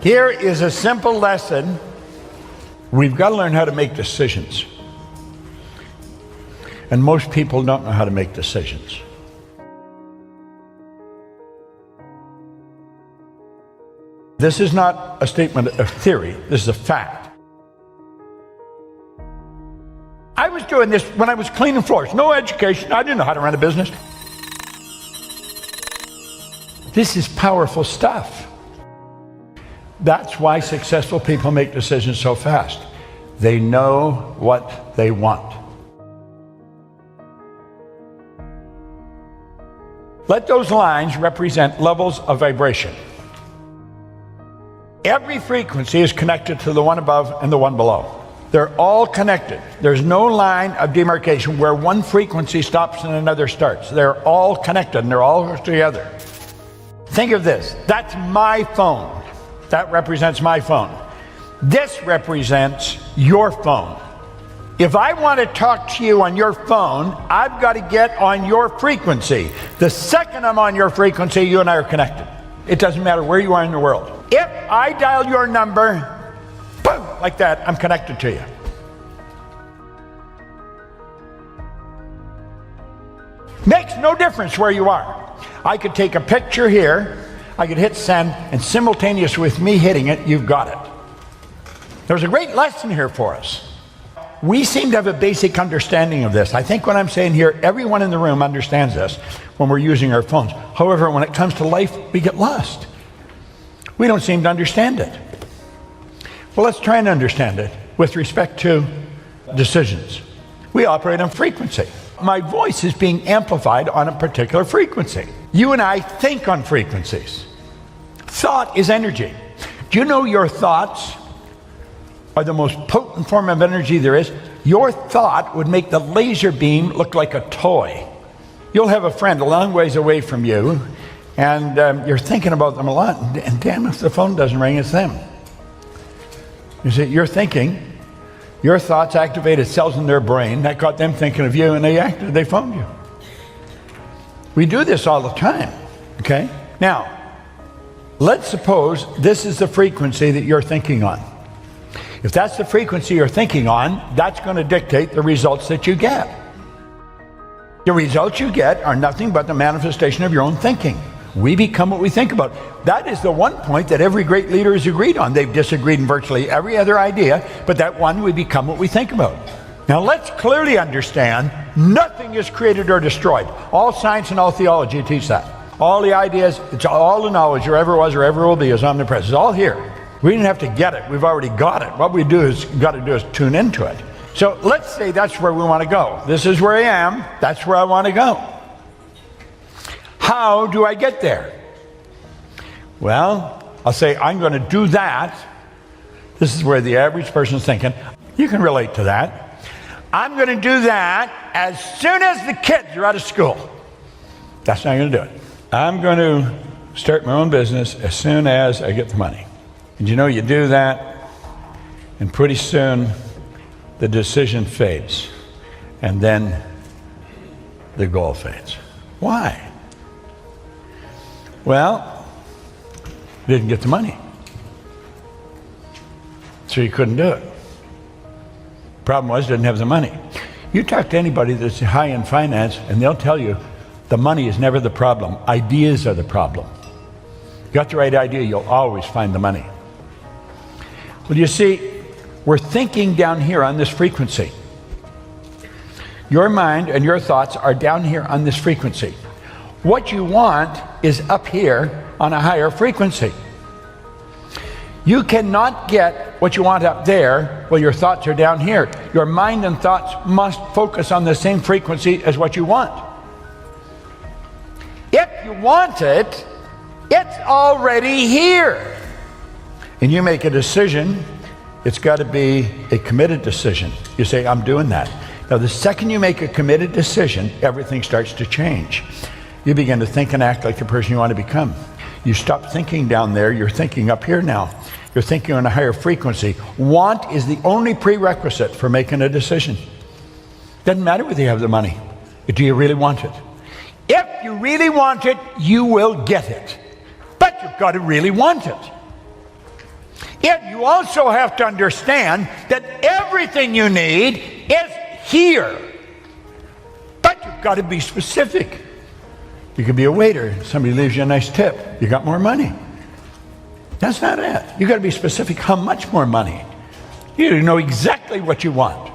Here is a simple lesson. We've got to learn how to make decisions. And most people don't know how to make decisions. This is not a statement of theory. This is a fact. I was doing this when I was cleaning floors. No education. I didn't know how to run a business. This is powerful stuff. That's why successful people make decisions so fast. They know what they want. Let those lines represent levels of vibration. Every frequency is connected to the one above and the one below. They're all connected. There's no line of demarcation where one frequency stops and another starts. They're all connected and they're all together. Think of this. That's my phone. That represents my phone. This represents your phone. If I want to talk to you on your phone, I've got to get on your frequency. The second I'm on your frequency, you and I are connected. It doesn't matter where you are in the world. If I dial your number, boom, like that, I'm connected to you. Makes no difference where you are. I could take a picture here, I could hit send, and simultaneous with me hitting it, you've got it. There's a great lesson here for us. We seem to have a basic understanding of this. I think what I'm saying here, everyone in the room understands this when we're using our phones. However, when it comes to life, we get lost. We don't seem to understand it. Well, let's try and understand it with respect to decisions. We operate on frequency. My voice is being amplified on a particular frequency. You and I think on frequencies. Thought is energy. Do you know your thoughts are the most potent form of energy there is? Your thought would make the laser beam look like a toy. You'll have a friend a long ways away from you, and you're thinking about them a lot, and damn if the phone doesn't ring, it's them. You see, you're thinking, your thoughts activated cells in their brain, that got them thinking of you, and they phoned you. We do this all the time, okay? Now, let's suppose this is the frequency that you're thinking on. If that's the frequency you're thinking on, that's going to dictate the results that you get. The results you get are nothing but the manifestation of your own thinking. We become what we think about. That is the one point that every great leader has agreed on. They've disagreed in virtually every other idea, but that one, we become what we think about. Now let's clearly understand, nothing is created or destroyed. All science and all theology teach that. All the ideas, it's all the knowledge there ever was or ever will be is omnipresent. It's all here. We didn't have to get it. We've already got it. What we got to do is tune into it. So let's say that's where we want to go. This is where I am. That's where I want to go. How do I get there? Well, I'll say I'm going to do that. This is where the average person is thinking. You can relate to that. I'm going to do that as soon as the kids are out of school. That's not going to do it. I'm going to start my own business as soon as I get the money. And you know, you do that, and pretty soon the decision fades, and then the goal fades. Why? Well, you didn't get the money, so you couldn't do it. Problem was, you didn't have the money. You talk to anybody that's high in finance, and they'll tell you the money is never the problem. Ideas are the problem. You got the right idea, you'll always find the money. Well, you see, we're thinking down here on this frequency. Your mind and your thoughts are down here on this frequency. What you want is up here on a higher frequency. You cannot get what you want up there while your thoughts are down here. Your mind and thoughts must focus on the same frequency as what you want. If you want it, it's already here. And you make a decision, it's got to be a committed decision. You say, I'm doing that. Now, the second you make a committed decision, everything starts to change. You begin to think and act like the person you want to become. You stop thinking down there, you're thinking up here now. You're thinking on a higher frequency. Want is the only prerequisite for making a decision. Doesn't matter whether you have the money. Do you really want it? If you really want it, you will get it. But you've got to really want it. Yet you also have to understand that everything you need is here. But you've got to be specific. You could be a waiter. Somebody leaves you a nice tip. You got more money. That's not it. You've got to be specific how much more money. You know exactly what you want.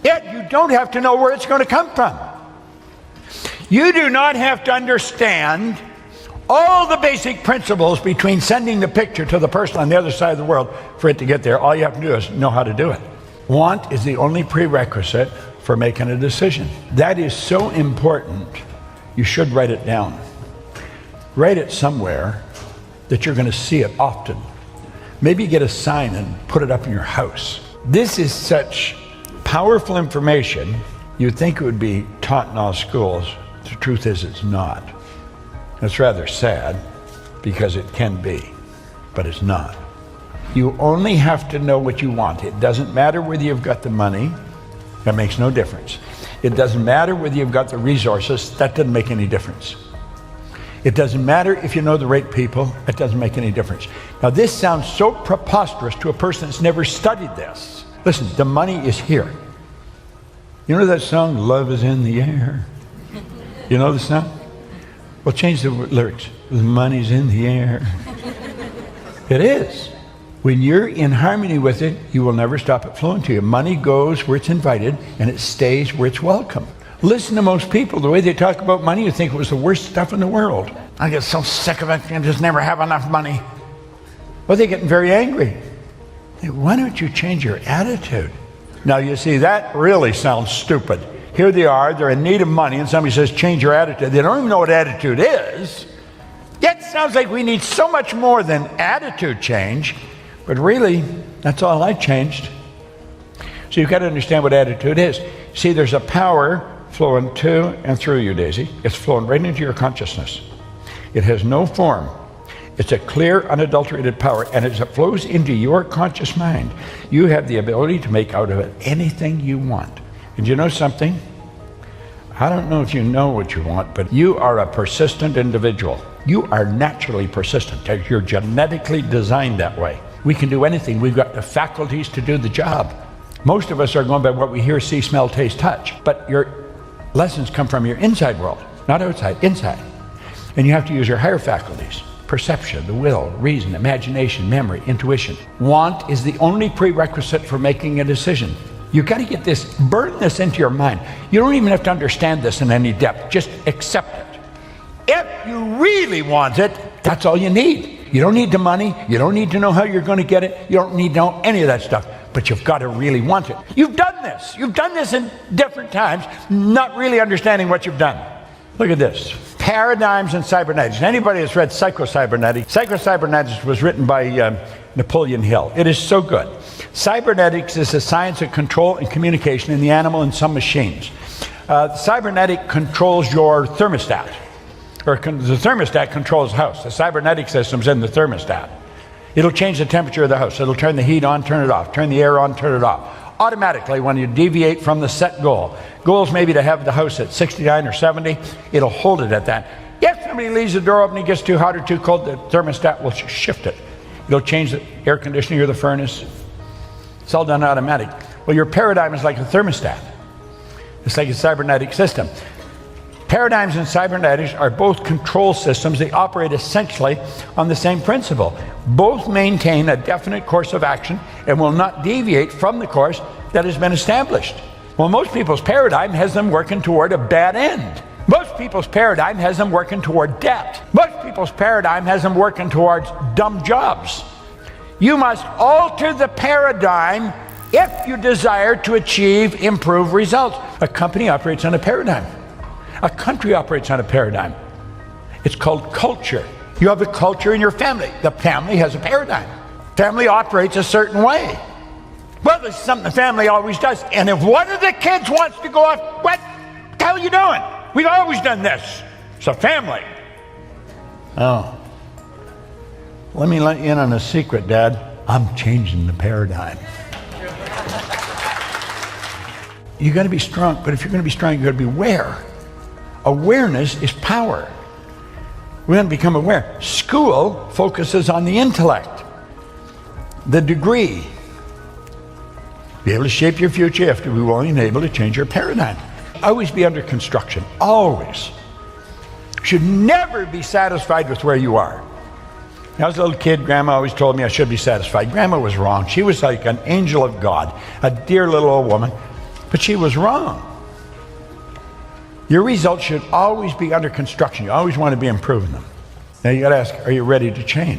Yet you don't have to know where it's going to come from. You do not have to understand all the basic principles between sending the picture to the person on the other side of the world for it to get there. All you have to do is know how to do it. Want is the only prerequisite for making a decision. That is so important, you should write it down. Write it somewhere that you're going to see it often. Maybe get a sign and put it up in your house. This is such powerful information, you'd think it would be taught in all schools. The truth is it's not. It's rather sad because it can be, but it's not. You only have to know what you want. It doesn't matter whether you've got the money. That makes no difference. It doesn't matter whether you've got the resources. That doesn't make any difference. It doesn't matter if you know the right people. It doesn't make any difference. Now this sounds so preposterous to a person that's never studied this. Listen, the money is here. You know that song, Love is in the Air? You know the song? Well, change the lyrics. The money's in the air. It is. When you're in harmony with it, you will never stop it flowing to you. Money goes where it's invited, and it stays where it's welcome. Listen to most people. The way they talk about money, you think it was the worst stuff in the world. I get so sick of it. I just never have enough money. Well, they're getting very angry. Hey, why don't you change your attitude? Now, you see, that really sounds stupid. Here they are, they're in need of money, and somebody says, change your attitude. They don't even know what attitude is. Yet it sounds like we need so much more than attitude change, but really, that's all I changed. So you've got to understand what attitude is. See, there's a power flowing to and through you, Daisy. It's flowing right into your consciousness. It has no form. It's a clear, unadulterated power, and as it flows into your conscious mind, you have the ability to make out of it anything you want. And you know something? I don't know if you know what you want, but you are a persistent individual. You are naturally persistent. You're genetically designed that way. We can do anything. We've got the faculties to do the job. Most of us are going by what we hear, see, smell, taste, touch. But your lessons come from your inside world, not outside, inside. And you have to use your higher faculties. Perception, the will, reason, imagination, memory, intuition. Want is the only prerequisite for making a decision. You've got to get this, burn this into your mind. You don't even have to understand this in any depth. Just accept it. If you really want it, that's all you need. You don't need the money. You don't need to know how you're going to get it. You don't need to know any of that stuff. But you've got to really want it. You've done this. You've done this in different times, not really understanding what you've done. Look at this. Paradigms in Cybernetics. Anybody that's read Psycho-Cybernetics was written by Napoleon Hill. It is so good. Cybernetics is the science of control and communication in the animal and some machines. Cybernetic controls your thermostat, or the thermostat controls the house. The cybernetic system's in the thermostat. It'll change the temperature of the house. It'll turn the heat on, turn it off, turn the air on, turn it off. Automatically, when you deviate from the set goal. Goal's maybe to have the house at 69 or 70. It'll hold it at that. If somebody leaves the door open, it gets too hot or too cold, the thermostat will shift it. It'll change the air conditioning or the furnace. It's all done automatic. Well, your paradigm is like a thermostat. It's like a cybernetic system. Paradigms and cybernetics are both control systems. They operate essentially on the same principle. Both maintain a definite course of action and will not deviate from the course that has been established. Well, most people's paradigm has them working toward a bad end. Most people's paradigm has them working toward debt. Most people's paradigm has them working towards dumb jobs. You must alter the paradigm if you desire to achieve improved results. A company operates on a paradigm. A country operates on a paradigm. It's called culture. You have a culture in your family. The family has a paradigm. Family operates a certain way. Well, this is something the family always does. And if one of the kids wants to go off, what the hell are you doing? We've always done this. It's a family. Oh. Let me let you in on a secret, Dad. I'm changing the paradigm. You got to be strong, but if you're going to be strong, you got to be aware. Awareness is power. We want to become aware. School focuses on the intellect. the degree. Be able to shape your future. You have to be willing and able to change your paradigm. Always be under construction. Always. Should never be satisfied with where you are. When I was a little kid, Grandma always told me I should be satisfied. Grandma was wrong. She was like an angel of God, a dear little old woman, but she was wrong. Your results should always be under construction. You always want to be improving them. Now you got to ask, are you ready to change?